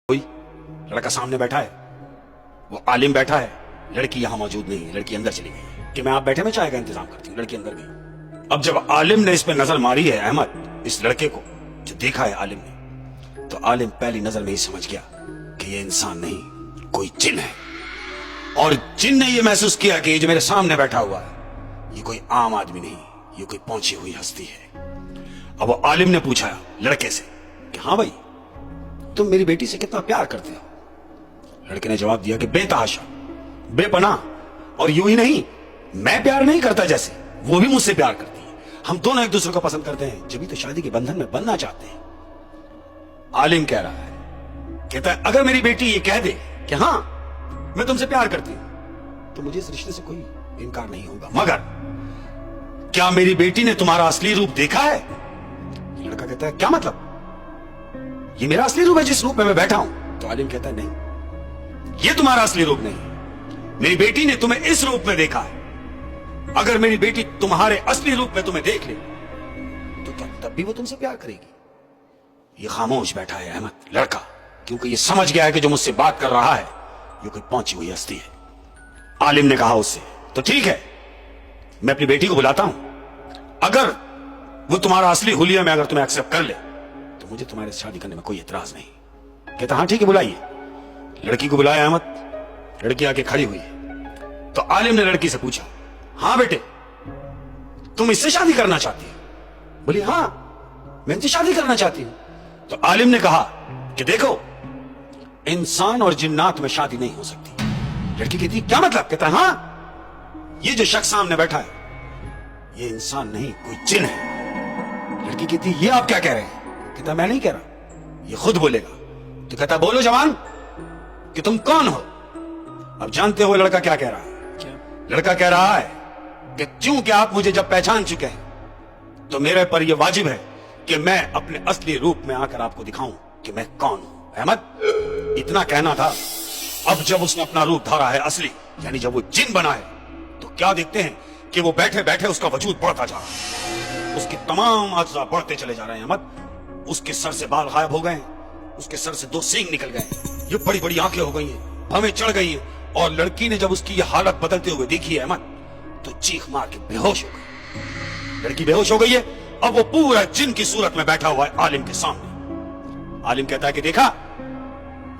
कोई लड़का सामने बैठा है, वो आलिम बैठा है, लड़की यहां मौजूद नहीं है, लड़की अंदर चली गई कि मैं आप बैठे में चाय का इंतजाम करती हूँ। लड़की अंदर गई। अब जब आलिम ने इस पे नजर मारी है अहमद, इस लड़के को जो देखा है आलिम ने, तो आलिम पहली नजर में ही समझ गया कि ये इंसान नहीं कोई जिन है। और जिन ने ये महसूस किया कि ये जो मेरे सामने बैठा हुआ है ये कोई आम आदमी नहीं, ये कोई पहुंची हुई हस्ती है। अब वो आलिम ने पूछा लड़के से कि हाँ भाई, तुम मेरी बेटी से कितना प्यार करते हो? लड़के ने जवाब दिया कि बेतहाशा, बेपनाह, और यूं ही नहीं, मैं प्यार नहीं करता जैसे वो भी मुझसे प्यार करती है। हम दोनों एक दूसरे को पसंद करते हैं, जब भी तो शादी के बंधन में बनना चाहते हैं। आलिम कह रहा है, कहता है अगर मेरी बेटी ये कह दे कि हाँ मैं तुमसे प्यार करती हूं, तो मुझे इस रिश्ते से कोई इनकार नहीं होगा। मगर क्या मेरी बेटी ने तुम्हारा असली रूप देखा है? लड़का कहता है क्या मतलब? ये मेरा असली रूप है जिस रूप में मैं बैठा हूं? तो आलिम कहता है नहीं, ये तुम्हारा असली रूप नहीं, मेरी बेटी ने तुम्हें इस रूप में देखा है। अगर मेरी बेटी तुम्हारे असली रूप में तुम्हें देख ले तो क्या तब भी वो तुमसे प्यार करेगी? ये खामोश बैठा है अहमद, लड़का, क्योंकि ये समझ गया है कि जो मुझसे बात कर रहा है ये कोई पहुंची हुई हस्ती है। आलिम ने कहा उससे, तो ठीक है, मैं अपनी बेटी को बुलाता हूं, अगर वो तुम्हारा असली हुलिया में अगर तुम्हें एक्सेप्ट कर ले तो मुझे तुम्हारे से शादी करने में कोई एतराज नहीं। कहता हाँ ठीक है, बुलाइए। लड़की को बुलाया अहमद, लड़की आके खड़ी हुई। तो आलिम ने लड़की से पूछा, हाँ बेटे, तुम इससे शादी करना चाहती हो? बोली हाँ, मैं इनसे शादी करना चाहती हूं। तो आलिम ने कहा कि देखो, इंसान और जिन्नात में शादी नहीं हो सकती। लड़की कहती क्या मतलब? कहता हाँ, ये जो शख्स सामने बैठा है ये इंसान नहीं कोई जिन है। लड़की कहती ये आप क्या कह रहे हैं? कहता मैं नहीं कह रहा, ये खुद बोलेगा। तो कहता बोलो जवान कि तुम कौन हो? अब जानते हो लड़का क्या कह रहा है? क्या? लड़का कह रहा है कि क्योंकि आप मुझे जब पहचान चुके हैं तो मेरे पर यह वाजिब है कि मैं अपने असली रूप में आकर आपको दिखाऊं कि मैं कौन हूं। अहमद, इतना कहना था। अब जब उसने अपना रूप धारा है असली, यानी जब वो जिन बना है, तो क्या देखते हैं कि वो बैठे बैठे उसका वजूद बढ़ता जा रहा है, उसके तमाम अज्जा बढ़ते चले जा रहे हैं। अहमद, उसके सर से बाल गायब हो गए, उसके सर से 2 सींग निकल गए, ये बड़ी बड़ी आंखें हो गई हैं, भवें चढ़ गई हैं। और लड़की ने जब उसकी ये हालत बदलते हुए देखी है अहमद, तो चीख मार के बेहोश हो गई। लड़की बेहोश हो गई है। अब वो पूरा जिन की सूरत में बैठा हुआ है आलिम के सामने। आलिम कहता है कि देखा,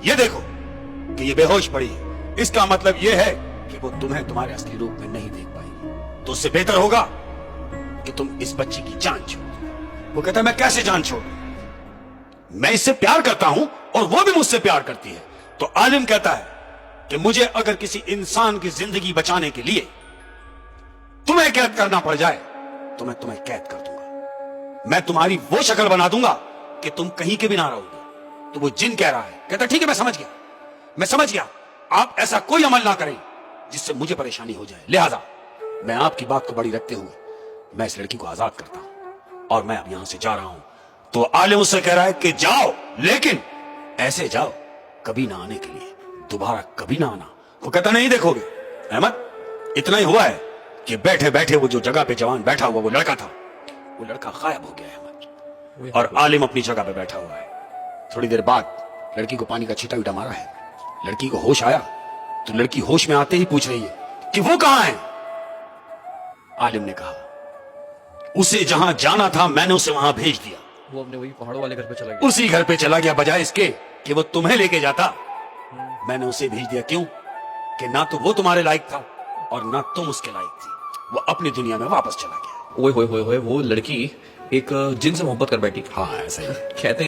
ये देखो कि ये बेहोश पड़ी है, इसका मतलब ये है कि वो तुम्हें तुम्हारे असली रूप में नहीं देख पाएगी। तो उससे बेहतर होगा कि तुम इस बच्ची की जान छोड़। वो कहता है मैं कैसे जान छोड़? मैं इससे प्यार करता हूं और वो भी मुझसे प्यार करती है। तो आलिम कहता है कि मुझे अगर किसी इंसान की जिंदगी बचाने के लिए तुम्हें कैद करना पड़ जाए तो मैं तुम्हें कैद कर दूंगा। मैं तुम्हारी वो शक्ल बना दूंगा कि तुम कहीं के भी ना रहोगे। तो वो जिन कह रहा है। कहता ठीक है, मैं समझ गया, मैं समझ गया, आप ऐसा कोई अमल ना करें जिससे मुझे परेशानी हो जाए, लिहाजा मैं आपकी बात को बड़ी रखते हुए मैं इस लड़की को आजाद करता हूं और मैं अब यहां से जा रहा हूं। तो आलिम उससे कह रहा है कि जाओ, लेकिन ऐसे जाओ कभी ना आने के लिए, दोबारा कभी ना आना। वो कहता नहीं देखोगे अहमद, इतना ही हुआ है कि बैठे बैठे वो जो जगह पे जवान बैठा हुआ वो लड़का था, वो लड़का गायब हो गया है अहमद, और आलिम अपनी जगह पे बैठा हुआ है। थोड़ी देर बाद लड़की को पानी का छींटा उठा मारा है। लड़की को होश आया तो लड़की होश में आते ही पूछ रही है कि वो कहां है? आलिम ने कहा उसे जहां जाना था मैंने उसे वहां भेज दिया। वो अपने वही पहाड़ों वाले घर पे चला गया। उसी घर पे चला गया, बजाय इसके कि वो तुम्हें लेके जाता। मैंने उसे भेज दिया, क्यों? कि ना तो वो तुम्हारे लायक था और ना तुम उसके लायक थी। वो अपनी दुनिया में वापस चला गया। ओए होए होए होए, वो लड़की एक जिन से मोहब्बत कर बैठी। हाँ ऐसा ही कहते हैं